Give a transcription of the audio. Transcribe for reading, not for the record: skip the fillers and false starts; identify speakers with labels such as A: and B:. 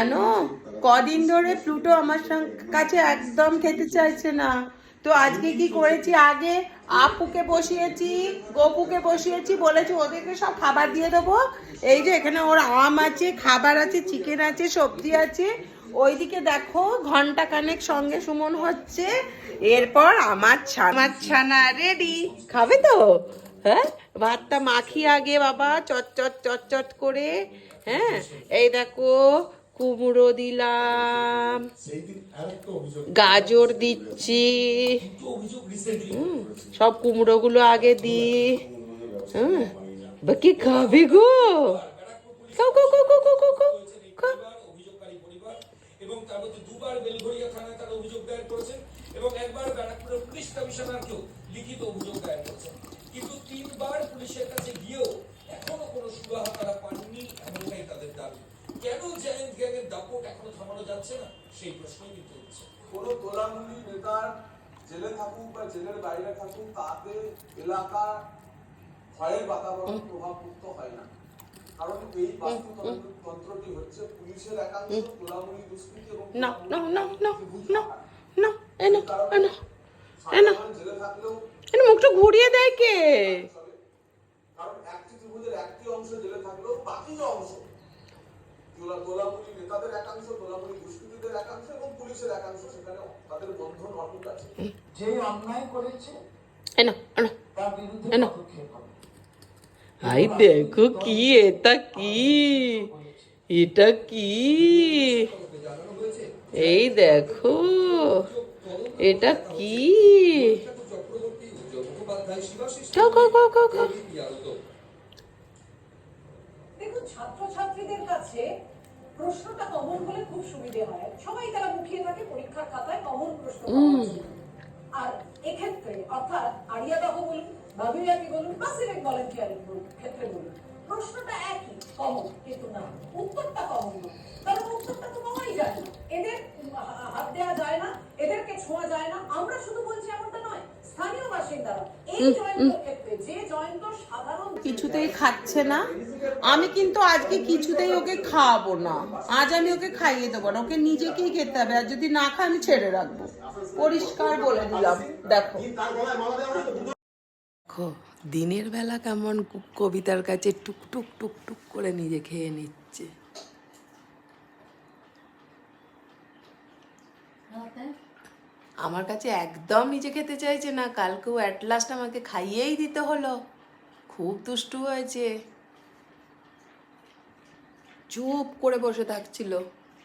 A: জানো কদিন ধরে প্লুটো আমার কাছে একদম খেতে চাইছে না। তো আজকে কি করেছি, আগে আপুকে বসিয়েছি, গপুকে বসিয়েছি, বলেছি ওদেরকে সব খাবার দিয়ে দেবো। এই যে এখানে ওর আম আছে, খাবার আছে, চিকেন আছে, সবজি আছে। ওইদিকে দেখো ঘন্টা কানেক সঙ্গে সুমন হচ্ছে। এরপর আমার ছানা রেডি, খাবে তো? হ্যাঁ, ভাতটা মাখি আগে বাবা, চট চট চট চট করে। হ্যাঁ, এই দেখো কুমড়ো দিলাম, গাজর দিচ্ছি। সব কুমড়োগুলো আগে দি। হ্যাঁ, বাকি খাবে গো? খাও খাও খাও খাও খাও খাও খাও। এবং তার মধ্যে দুবার বেলঘড়িয়া থানায় তারা অভিযোগ দায়ের করেছেন এবং একবার ব্যারাকপুরের পুলিশ কমিশনারকেও লিখিত অভিযোগ দায়ের করেছেন, কিন্তু 3বার পুলিশের কাছে গিয়েও এখনো কোনো সুরাহা তারা পাননি, এমনটাই তাদের দাবি। কেন জায়েন্ট গ্যাংয়ের দাপট এখনো থামানো যাচ্ছে না, সেই প্রশ্নই কিন্তু হচ্ছে।
B: কোনো তোলামুলি নেতার জেলে থাকুক বা জেলের বাইরে থাকুক, তাতে এলাকা ভয়ের বাতাবরণ প্রভাবমুক্ত হয় না। কারণ এই বাস্তুতন্ত্রটি হচ্ছে পুলিশের একাংশ তোলামুলি দুষ্কৃতি এবং জেলে থাকলেও
A: মুখটা ঘুরিয়ে দেয় কে?
B: কারণ একটি ত্রিভুজের একটি অংশ জেলে থাকলেও বাকি যে অংশ তোলামুলি নেতাদের একাংশ, তোলামুলি দুষ্কৃতীদের একাংশ এবং পুলিশের একাংশ, সেখানে তাদের বন্ধন অটুট আছে। যে অন্যায় করেছে তার বিরুদ্ধে পদক্ষেপ হবে।
A: আই দেখো কি, এটা কি, এটা কি, এই দেখো এটা কি।
C: দেখুন, ছাত্রছাত্রীদের কাছে প্রশ্নটা কমন হলে খুব সুবিধে হয়, সবাই তারা মুখিয়ে থাকে পরীক্ষার খাতায় কমন প্রশ্ন। আর এক্ষেত্রে অর্থাৎ আরিয়াদাহ বলুন, বাবিয়াকি বলুন বা সিভিক ভলেন্টিয়ারিং ক্ষেত্রে বলুন, প্রশ্নটা একই, কমন, কিন্তু না উত্তরটা কমন না। কারণ উত্তরটা তো পাওয়াই যায় না, এদের হাত দেওয়া যায় না, এদেরকে ছোঁয়া যায় না। আমরা শুধু বলছি এমনটা নয়, স্থানীয় বাসিন্দারা এই জয়ন্তর ক্ষেত্রে, যে জয়ন্তর সাধারণ
A: কিছুতেই খাচ্ছে না, আমি কিন্তু আজকে কিছুতেই ওকে খাওয়াবো না। আজ আমি ওকে খাইয়ে দেবো না, ওকে নিজেকেই খেতে হবে। আর যদি না খায় আমি ছেড়ে রাখবো, পরিষ্কার বলে দিলাম। দেখো দেখো দিনের বেলা কেমন কবিতার কাছে টুক টুক টুক টুক করে নিজে খেয়ে নিচ্ছে। আমার কাছে একদম নিজে খেতে চাইছে না। কালকেও অ্যাট লাস্ট আমাকে খাইয়েই দিতে হলো। খুব দুষ্টু হয়েছে, চুপ করে বসে থাকছিল।